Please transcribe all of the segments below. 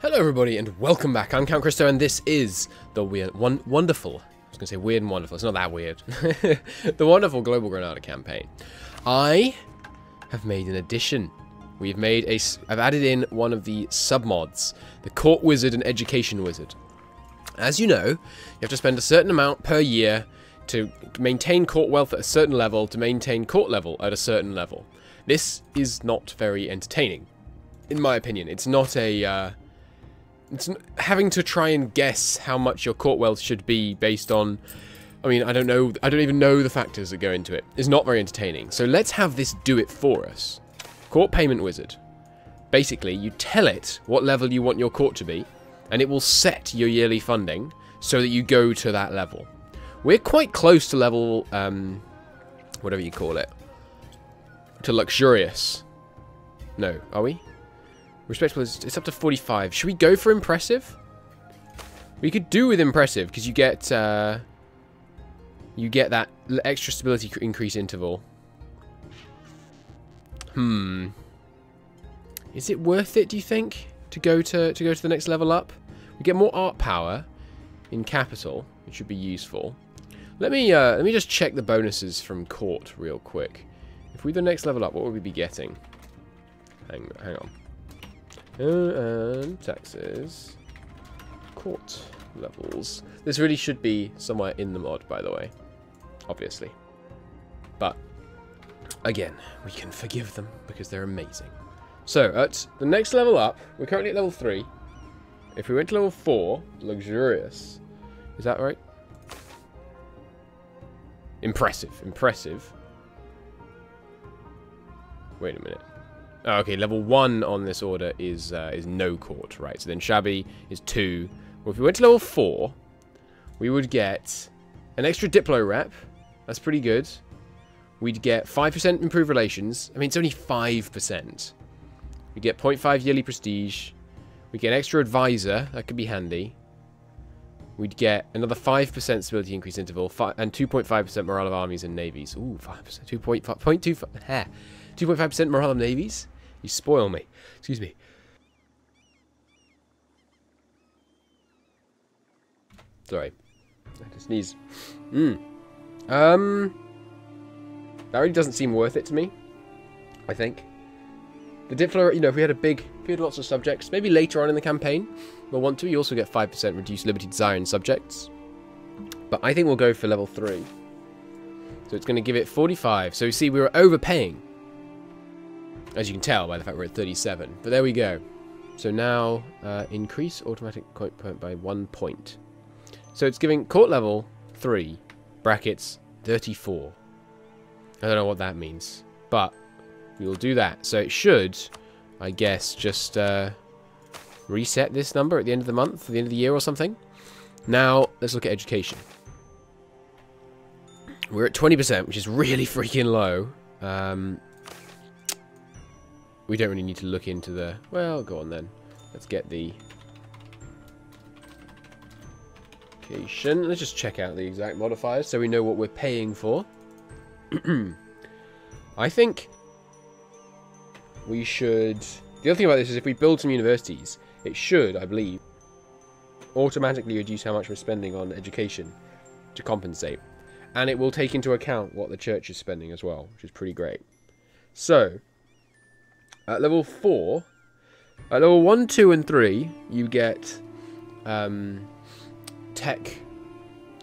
Hello everybody and welcome back. I'm Count Christo and this is the wonderful, I was going to say weird and wonderful, it's not that weird, the wonderful Global Granada campaign. I have made an addition. I've added in one of the submods, the Court Wizard and Education Wizard. As you know, you have to spend a certain amount per year to maintain court wealth at a certain level, to maintain court level at a certain level. This is not very entertaining, in my opinion. It's not a, having to try and guess how much your court wealth should be based on, I mean, I don't know, I don't even know the factors that go into it. It's not very entertaining. So let's have this do it for us. Court Payment Wizard. Basically, you tell it what level you want your court to be, and it will set your yearly funding so that you go to that level. We're quite close to level, whatever you call it, to luxurious. No, are we? Respectable, it's up to 45. Should we go for impressive? We could do with impressive because you get that extra stability increase interval. Is it worth it, do you think, to go to the next level up? We get more art power in capital, which should be useful. Let me just check the bonuses from court real quick. If we do the next level up, what would we be getting? Hang on. MEIOU and Taxes. Court levels. This really should be somewhere in the mod, by the way. Obviously. But, again, we can forgive them because they're amazing. So, at the next level up, we're currently at level 3. If we went to level 4, luxurious. Is that right? Impressive. Impressive. Wait a minute. Oh, okay, level 1 on this order is no court, right? So then shabby is 2. Well, if we went to level 4, we would get an extra Diplo rep. That's pretty good. We'd get 5% improved relations. I mean, it's only 5%. We get 0.5 yearly prestige. We get an extra advisor. That could be handy. We'd get another 5% stability increase interval and 2.5% morale of armies and navies. Ooh, 5%. 2.5% morale of navies? You spoil me. Excuse me. Sorry. I had to sneeze. That really doesn't seem worth it to me, I think. The Diplo, you know, if we had lots of subjects, maybe later on in the campaign, we'll want to. You also get 5% reduced liberty desire in subjects. But I think we'll go for level 3. So it's going to give it 45. So you see, we were overpaying. As you can tell by the fact we're at 37. But there we go. So now, increase automatic court point by 1 point. So it's giving court level 3, brackets 34. I don't know what that means. But we will do that. So it should, I guess, just reset this number at the end of the month, or the end of the year or something. Now, let's look at education. We're at 20%, which is really freaking low. We don't really need to look into the... Well, go on then. Let's get the... education. Let's just check out the exact modifiers so we know what we're paying for. I think we should... The other thing about this is if we build some universities, it should, I believe, automatically reduce how much we're spending on education to compensate. And it will take into account what the church is spending as well, which is pretty great. So, at level 4, at level 1, 2, and 3, you get tech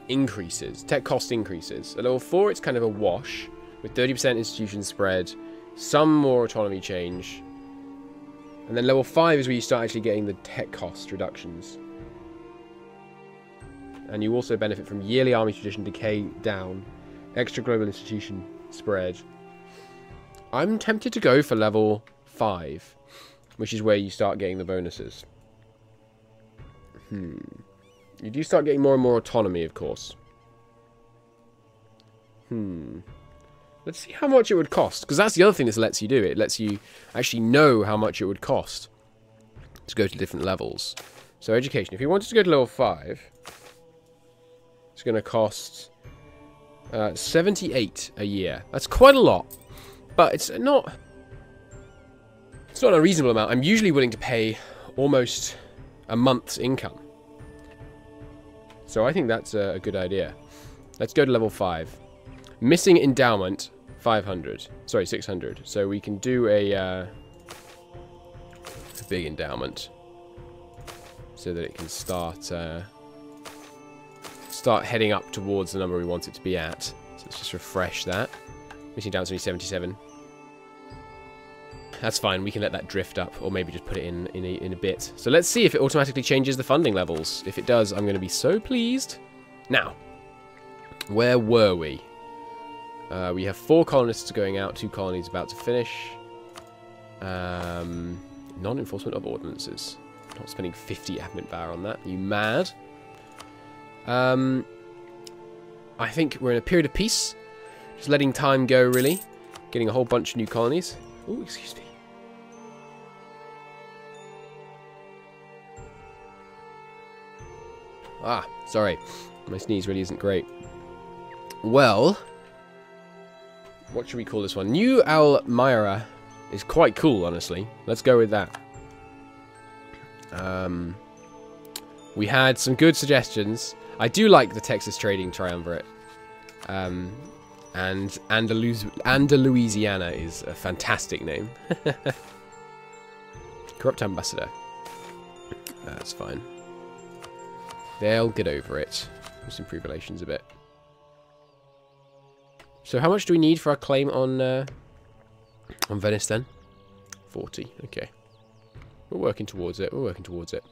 increases, tech cost increases. At level 4, it's kind of a wash, with 30% institution spread, some more autonomy change. And then level 5 is where you start actually getting the tech cost reductions. And you also benefit from yearly army tradition decay down, extra global institution spread. I'm tempted to go for level 5, which is where you start getting the bonuses. You do start getting more and more autonomy, of course. Let's see how much it would cost, because that's the other thing this lets you do. It lets you actually know how much it would cost to go to different levels. So education, if you wanted to go to level 5, it's going to cost 78 a year. That's quite a lot, but it's not a reasonable amount. I'm usually willing to pay almost a month's income. So I think that's a good idea. Let's go to level 5. Missing endowment, 500. Sorry, 600. So we can do a big endowment. So that it can start heading up towards the number we want it to be at. So let's just refresh that. Missing endowment's only 77. That's fine, we can let that drift up, or maybe just put it in a bit. So let's see if it automatically changes the funding levels. If it does, I'm going to be so pleased. Now, where were we? We have 4 colonists going out, 2 colonies about to finish. Non-enforcement of ordinances. Not spending 50 admin power on that. Are you mad? I think we're in a period of peace. Just letting time go, really. Getting a whole bunch of new colonies. Oh, excuse me. Ah, sorry. My sneeze really isn't great. Well, what should we call this one? New Almira is quite cool, honestly. Let's go with that. We had some good suggestions. I do like the Texas Trading Triumvirate. And Andalusiana is a fantastic name. Corrupt Ambassador. That's fine. They'll get over it. Just improve relations a bit. So how much do we need for our claim on Venice then? 40. Okay. We're working towards it. We're working towards it.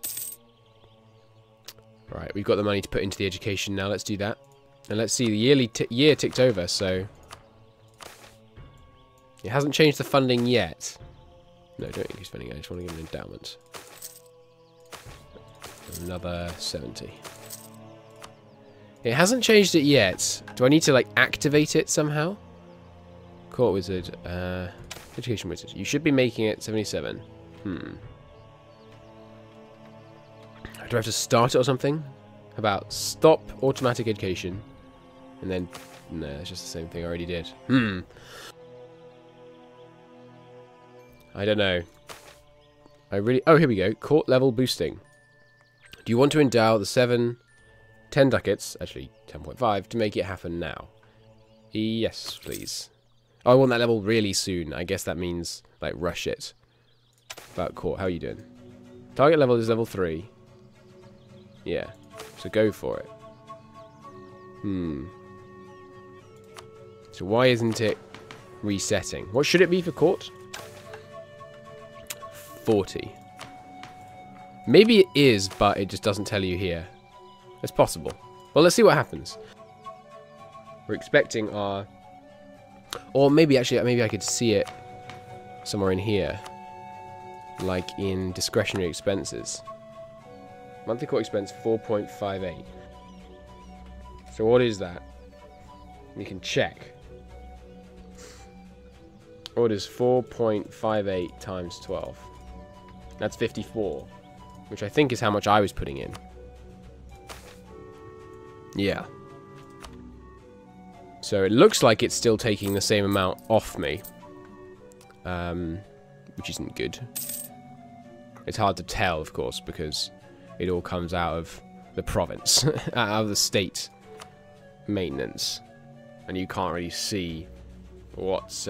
Right, we've got the money to put into the education now. Let's do that. And let's see, the year ticked over, so... It hasn't changed the funding yet. No, don't increase spending. I just want to give an endowment. Another 70. It hasn't changed it yet. Do I need to, like, activate it somehow? Court Wizard. Education Wizard. You should be making it 77. Do I have to start it or something? How about stop automatic education? And then... No, it's just the same thing I already did. I don't know. I really... Oh, here we go. Court level boosting. Do you want to endow the 10 ducats, actually 10.5, to make it happen now? Yes, please. Oh, I want that level really soon. I guess that means, like, rush it. About court, how are you doing? Target level is level 3. Yeah, so go for it. So why isn't it resetting? What should it be for court? 40. Maybe it is, but it just doesn't tell you here. It's possible. Well, let's see what happens. We're expecting our... Or maybe, actually, maybe I could see it somewhere in here. Like in discretionary expenses. Monthly court expense, 4.58. So what is that? We can check. What is 4.58 times 12? That's 54. Which I think is how much I was putting in. Yeah. So it looks like it's still taking the same amount off me. Which isn't good. It's hard to tell, of course, because it all comes out of the province. Out of the state maintenance. And you can't really see what's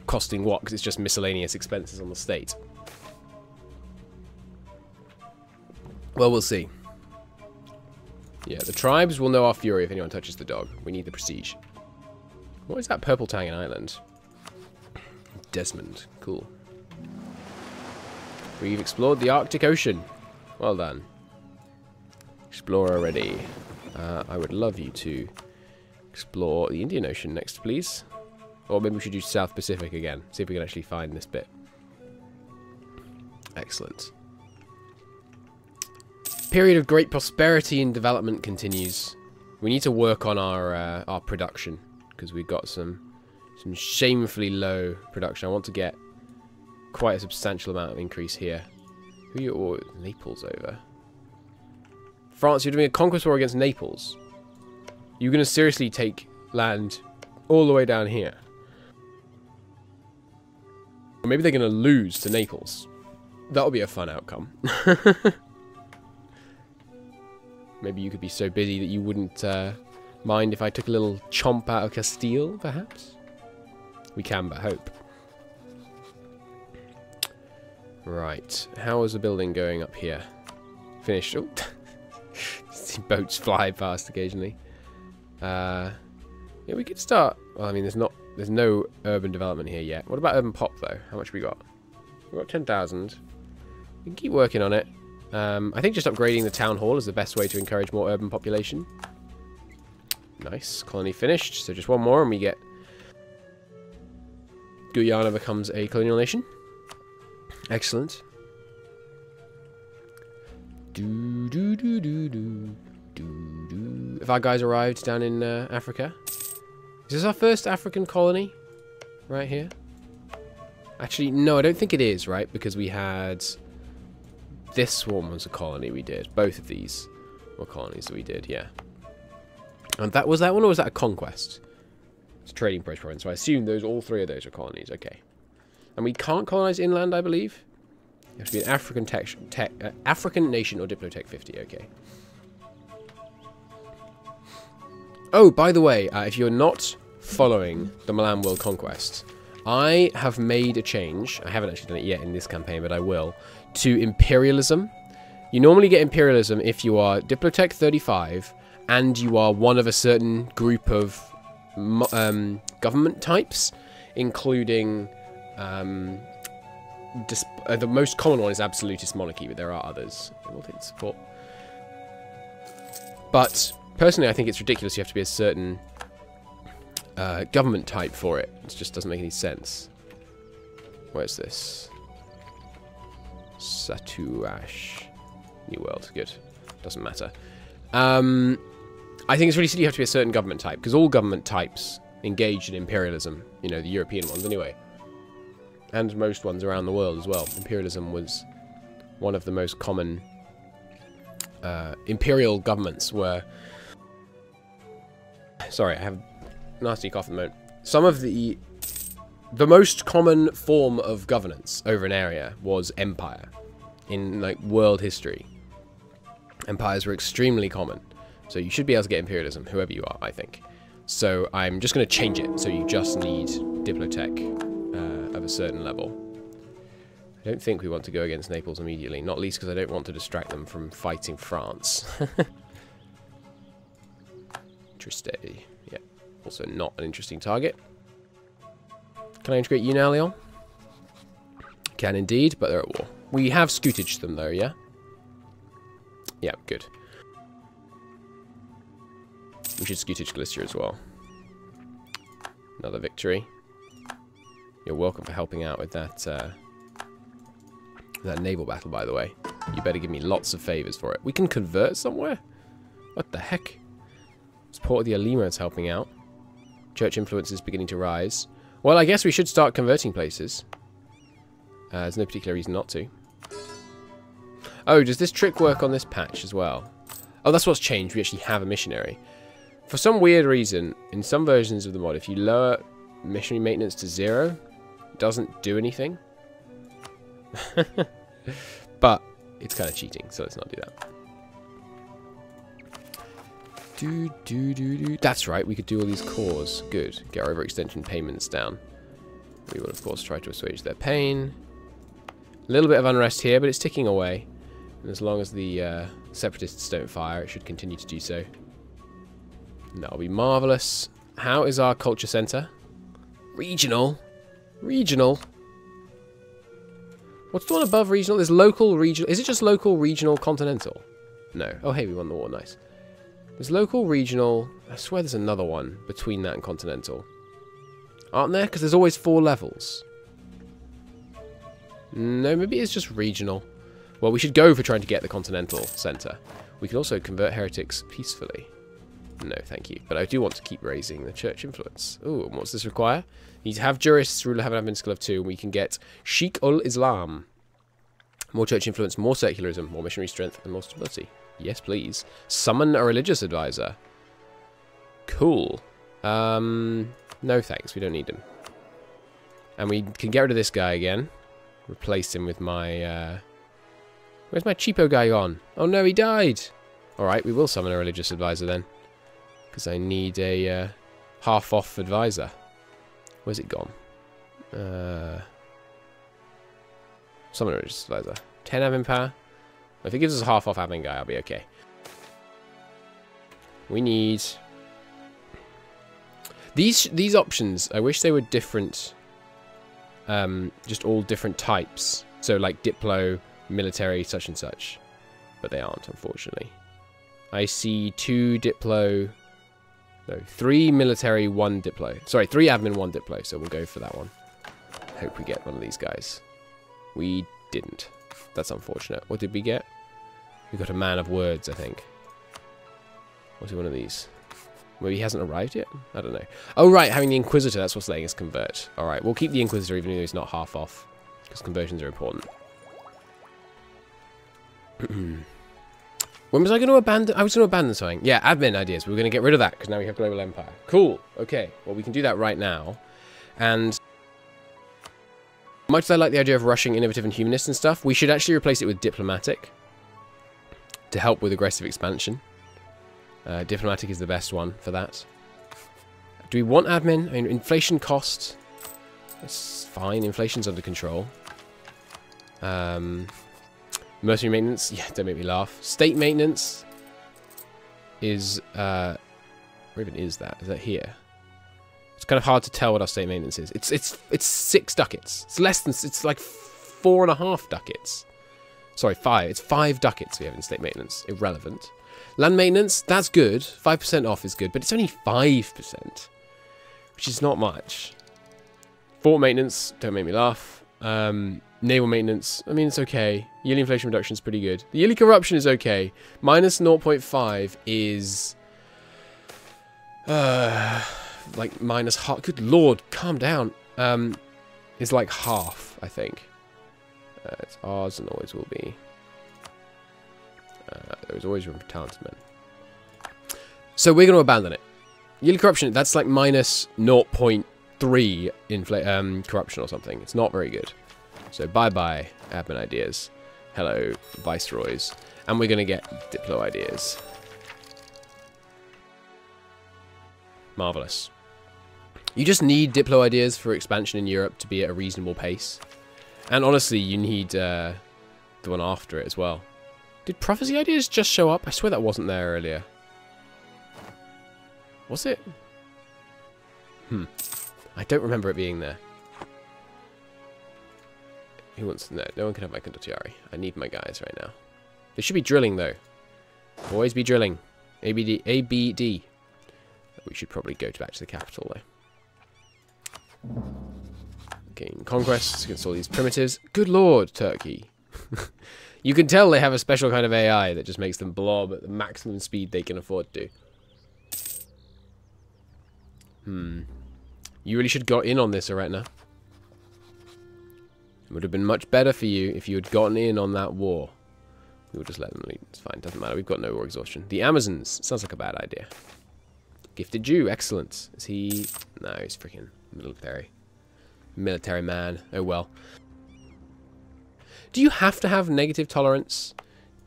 costing what, because it's just miscellaneous expenses on the state. Well, we'll see. Yeah, the tribes will know our fury if anyone touches the dog. We need the prestige. What is that purple tag in Ireland? Desmond. Cool. We've explored the Arctic Ocean. Well done. Explorer ready. I would love you to explore the Indian Ocean next, please. Or maybe we should do South Pacific again. See if we can actually find this bit. Excellent. Period of great prosperity and development continues. We need to work on our production, because we've got some shamefully low production. I want to get quite a substantial amount of increase here. Who are you? Oh, Naples over. France, you're doing a conquest war against Naples. You're going to seriously take land all the way down here. Or maybe they're going to lose to Naples. That'll be a fun outcome. Maybe you could be so busy that you wouldn't mind if I took a little chomp out of Castile, perhaps? We can but hope. Right. How is the building going up here? Finished. Oh. See boats fly past occasionally. Yeah, we could start. Well, I mean, there's no urban development here yet. What about urban pop though? How much we got? We've got 10,000. We can keep working on it. I think just upgrading the town hall is the best way to encourage more urban population. Nice. Colony finished. So just one more and we get... Guyana becomes a colonial nation. Excellent. Have our guys arrived down in Africa? Is this our first African colony? Right here? Actually, no, I don't think it is, right? Because we had... This one was a colony we did. Both of these were colonies that we did, yeah. And that was that one, or was that a conquest? It's a trading province, so I assume all three of those are colonies. Okay. And we can't colonize inland, I believe. You have to be an African nation or Diplotech 50. Okay. Oh, by the way, if you're not following the Milan World Conquest, I have made a change. I haven't actually done it yet in this campaign, but I will. To imperialism. You normally get imperialism if you are Diplotech 35 and you are one of a certain group of government types, including the most common one is absolutist monarchy, but there are others. I will take the support. But personally, I think it's ridiculous you have to be a certain government type for it. It just doesn't make any sense. Where's this? Satuash. New World. Good. Doesn't matter. I think it's really silly you have to be a certain government type, because all government types engage in imperialism. You know, the European ones anyway. And most ones around the world as well. Imperialism was one of the most common imperial governments were... Sorry, I have a nasty cough at the moment. Some of the most common form of governance over an area was empire. In, like, world history. Empires were extremely common. So you should be able to get imperialism, whoever you are, I think. So I'm just going to change it. So you just need Diplotech of a certain level. I don't think we want to go against Naples immediately. Not least because I don't want to distract them from fighting France. Interesting. Yeah. Also not an interesting target. Can I integrate you now, Leon? Can indeed, but they're at war. We have scootaged them, though, yeah? Yeah, good. We should scootage Galicia as well. Another victory. You're welcome for helping out with that, that naval battle, by the way. You better give me lots of favours for it. We can convert somewhere? What the heck? Support of the Alima is helping out. Church influence is beginning to rise. Well, I guess we should start converting places. There's no particular reason not to. Oh, does this trick work on this patch as well? Oh, that's what's changed. We actually have a missionary. For some weird reason, in some versions of the mod, if you lower missionary maintenance to 0, it doesn't do anything. But it's kind of cheating, so let's not do that. That's right, we could do all these cores. Good. Get our overextension payments down. We will, of course, try to assuage their pain. A little bit of unrest here, but it's ticking away. And as long as the separatists don't fire, it should continue to do so. And that'll be marvellous. How is our culture centre? Regional. Regional. What's the one above regional? There's local, regional. Is it just local, regional, continental? No. Oh, hey, we won the war. Nice. There's local, regional. I swear there's another one between that and continental. Aren't there? Because there's always 4 levels. No, maybe it's just regional. Well, we should go for trying to get the continental centre. We can also convert heretics peacefully. No, thank you. But I do want to keep raising the church influence. Ooh, and what's this require? You need to have jurists, rule have an admin skill of 2, and we can get Sheikh ul-Islam. More church influence, more secularism, more missionary strength, and more stability. Yes, please. Summon a religious advisor. Cool. No thanks, we don't need him. And we can get rid of this guy again. replace him with my... where's my cheapo guy gone? Oh no, he died! Alright, we will summon a religious advisor then. Because I need a half-off advisor. Where's it gone? Summon a religious advisor. 10 admin power. If it gives us a half-off admin guy, I'll be okay. We need... These options, I wish they were different. Just all different types. So like Diplo, military, such and such. But they aren't, unfortunately. I see 2 Diplo... No, 3 military, 1 Diplo. Sorry, 3 admin, 1 Diplo. So we'll go for that one. Hope we get one of these guys. We didn't. That's unfortunate. What did we get? We got a man of words, I think. Was he one of these? Maybe he hasn't arrived yet? I don't know. Oh, right, having the Inquisitor. That's what's letting us convert. Alright, we'll keep the Inquisitor even though he's not half off. Because conversions are important. When was I going to abandon? I was going to abandon something. Yeah, admin ideas. We were going to get rid of that because now we have Global Empire. Cool. Okay. Well, we can do that right now. And much as I like the idea of rushing innovative and humanist and stuff, we should actually replace it with diplomatic to help with aggressive expansion. Diplomatic is the best one for that. Do we want admin? I mean, inflation cost. It's fine. Inflation's under control. Mercenary maintenance. Yeah, don't make me laugh. State maintenance is... where even is that? Is that here? It's kind of hard to tell what our state maintenance is. It's 6 ducats. It's less than... It's like 4.5 ducats. Sorry, 5. It's 5 ducats we have in state maintenance. Irrelevant. Land maintenance, that's good. 5% off is good, but it's only 5%. Which is not much. Fort maintenance, don't make me laugh. Naval maintenance, I mean, it's okay. Yearly inflation reduction is pretty good. The yearly corruption is okay. Minus 0.5 is... like minus half. Good lord, calm down. Is like half, I think. It's ours and always will be. There's always room for talented men. So we're going to abandon it. Yearly corruption, that's like minus 0.3 corruption or something. It's not very good. So bye-bye, admin ideas. Hello, viceroys. And we're going to get Diplo ideas. Marvellous. You just need Diplo ideas for expansion in Europe to be at a reasonable pace. And honestly, you need the one after it as well. Did prophecy ideas just show up? I swear that wasn't there earlier. Was it? I don't remember it being there. Who wants to know? No one can have my condottieri. I need my guys right now. They should be drilling, though. Always be drilling. ABD. ABD. We should probably go back to the capital, though. Gain conquests against all these primitives. Good lord, Turkey. You can tell they have a special kind of AI that just makes them blob at the maximum speed they can afford to. You really should have got in on this, Aretna. It would have been much better for you if you had gotten in on that war. We will just let them lead. It's fine, doesn't matter. We've got no war exhaustion. The Amazons. Sounds like a bad idea. Gifted Jew. Excellent. Is he... No, he's freaking military. Military man. Oh well. Do you have to have negative tolerance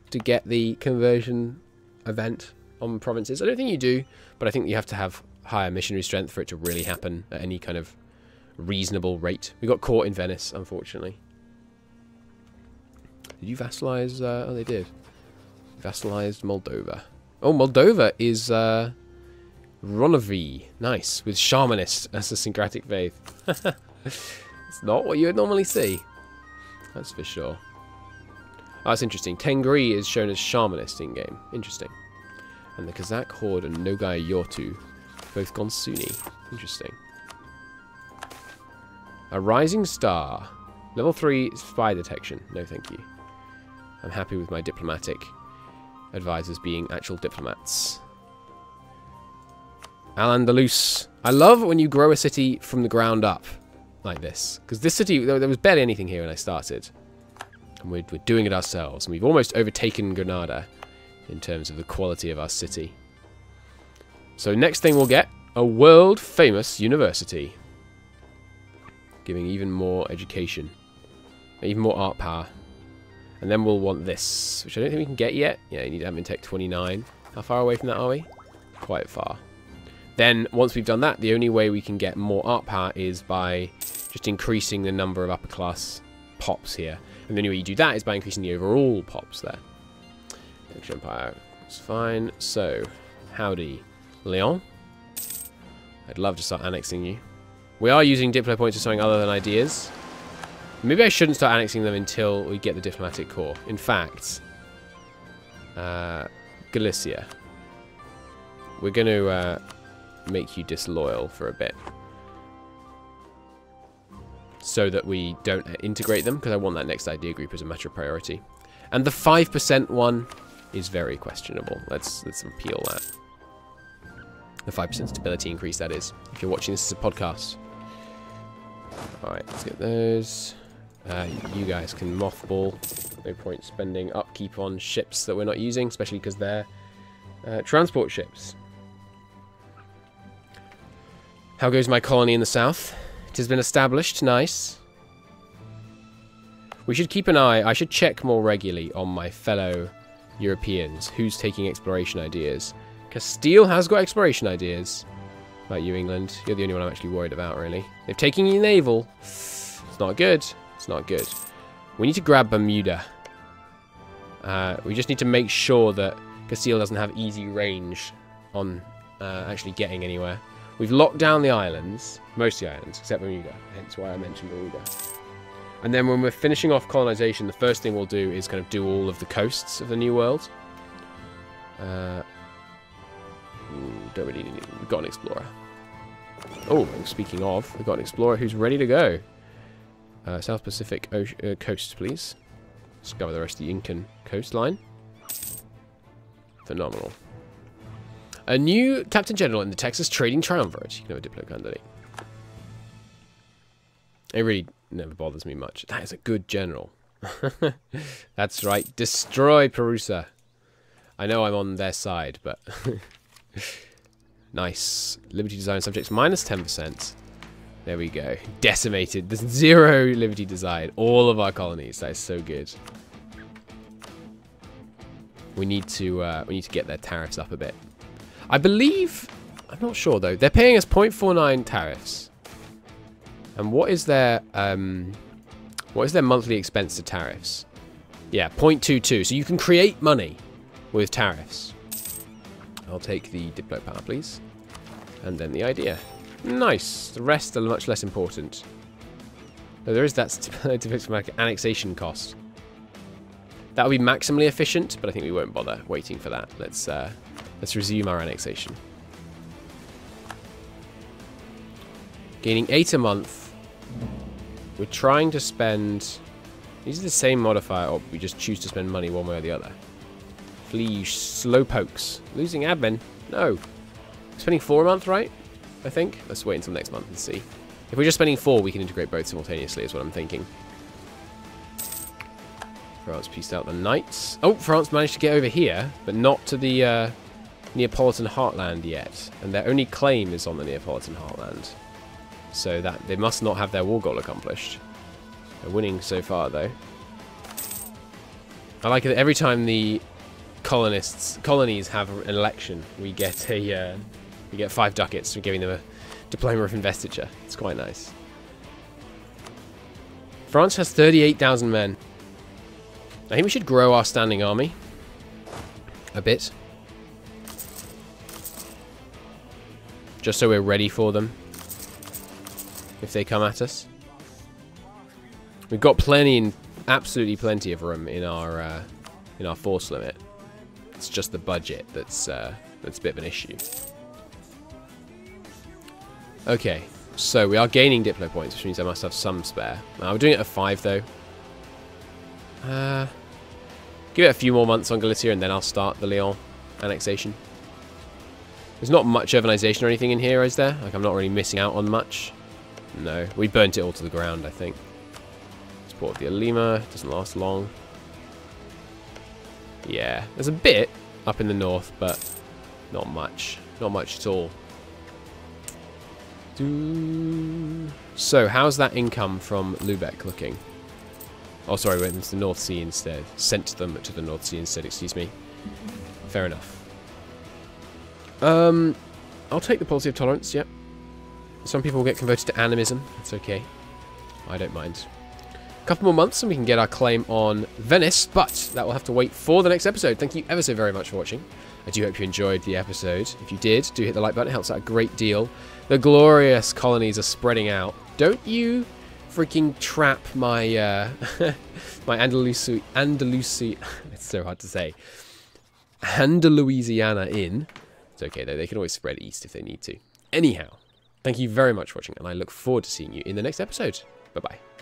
to get the conversion event on provinces? I don't think you do, but I think you have to have higher missionary strength for it to really happen at any kind of reasonable rate. We got caught in Venice, unfortunately. Did you vassalize? Oh, they did. Vassalized Moldova. Oh, Moldova is Ronovi. Nice. With Shamanist as a syncretic faith. It's not what you would normally see. That's for sure. Oh, that's interesting. Tengri is shown as Shamanist in-game. Interesting. And the Kazakh Horde and Nogai Yortu both gone Sunni. Interesting. A Rising Star. Level 3 spy detection. No, thank you. I'm happy with my diplomatic advisors being actual diplomats. Al-Andalus. I love when you grow a city from the ground up like this. Because this city, there was barely anything here when I started. And we're doing it ourselves. And we've almost overtaken Granada in terms of the quality of our city. So next thing we'll get, a world-famous university. Giving even more education. Even more art power. And then we'll want this, which I don't think we can get yet. Yeah, you need admin tech 29. How far away from that are we? Quite far. Then, once we've done that, the only way we can get more art power is by just increasing the number of upper class pops here. And the only way you do that is by increasing the overall pops there. Action Empire, that's fine. So, howdy, Leon. I'd love to start annexing you. We are using Diplo points for something other than ideas. Maybe I shouldn't start annexing them until we get the diplomatic corps. In fact, Galicia. We're going to make you disloyal for a bit. So that we don't integrate them, because I want that next idea group as a matter of priority. And the 5% one is very questionable. Let's repeal that. The 5% stability increase, that is. If you're watching this as a podcast. Alright, let's get those. You guys can mothball. No point spending upkeep on ships that we're not using, especially because they're transport ships. How goes my colony in the south? It has been established. Nice. We should keep an eye. I should check more regularly on my fellow Europeans. Who's taking exploration ideas? Castile has got exploration ideas. About you, England. You're the only one I'm actually worried about, really. They've taken you naval. It's not good. It's not good. We need to grab Bermuda. We just need to make sure that Castile doesn't have easy range on actually getting anywhere. We've locked down the islands. Most of the islands, except Bermuda. Hence why I mentioned Bermuda. And then when we're finishing off colonization, the first thing we'll do is kind of do all of the coasts of the New World. Don't really need it. We've got an explorer. Oh, speaking of, we've got an explorer who's ready to go. South Pacific coast, please. Discover the rest of the Incan coastline. Phenomenal. A new Captain General in the Texas Trading Triumvirate. You can have a Diplo candidate. It really never bothers me much. That is a good general. That's right. Destroy Perusa. I know I'm on their side, but... Nice. Liberty Design subjects minus 10%. There we go. Decimated. There's 0 Liberty Design. All of our colonies. That is so good. We need to get their tariffs up a bit. I believe... I'm not sure, though. They're paying us 0.49 tariffs. And what is their monthly expense to tariffs? Yeah, 0.22. So you can create money with tariffs. I'll take the Diplo power, please. And then the idea. Nice. The rest are much less important. Though there is that diplomatic annexation cost. That would be maximally efficient, but I think we won't bother waiting for that. Let's resume our annexation. Gaining 8 a month. We're trying to spend... These are the same modifier, or we just choose to spend money one way or the other. Flee, you slowpokes. Losing admin? No. Spending 4 a month, right? I think. Let's wait until next month and see. If we're just spending 4, we can integrate both simultaneously, is what I'm thinking. France pieced out the knights. Oh, France managed to get over here, but not to the Neapolitan heartland yet. And their only claim is on the Neapolitan heartland. So that they must not have their war goal accomplished. They're winning so far, though. I like it that every time the colonies have an election, we get 5 ducats for giving them a diploma of investiture. It's quite nice. France has 38,000 men. I think we should grow our standing army a bit, just so we're ready for them if they come at us. We've got absolutely plenty of room in our force limit. It's just the budget that's a bit of an issue. Okay, so we are gaining Diplo points, which means I must have some spare. We're doing it at 5 though. Give it a few more months on Galicia, and then I'll start the Lyon annexation. There's not much urbanization or anything in here, is there? Like, I'm not really missing out on much. No, we burnt it all to the ground, I think. Port of the Alima, doesn't last long. Yeah, there's a bit up in the north, but not much. Not much at all. So, how's that income from Lubeck looking? Oh, sorry, went into the North Sea instead. Sent them to the North Sea instead, excuse me. Fair enough. I'll take the policy of tolerance, yep. Some people will get converted to animism. It's okay. I don't mind. A couple more months and we can get our claim on Venice, but that will have to wait for the next episode. Thank you ever so very much for watching. I do hope you enjoyed the episode. If you did, do hit the like button. It helps out a great deal. The glorious colonies are spreading out. Don't you freaking trap my my Andalusi it's so hard to say. Andalusiana in. It's okay though, they can always spread east if they need to. Anyhow, thank you very much for watching, and I look forward to seeing you in the next episode. Bye-bye.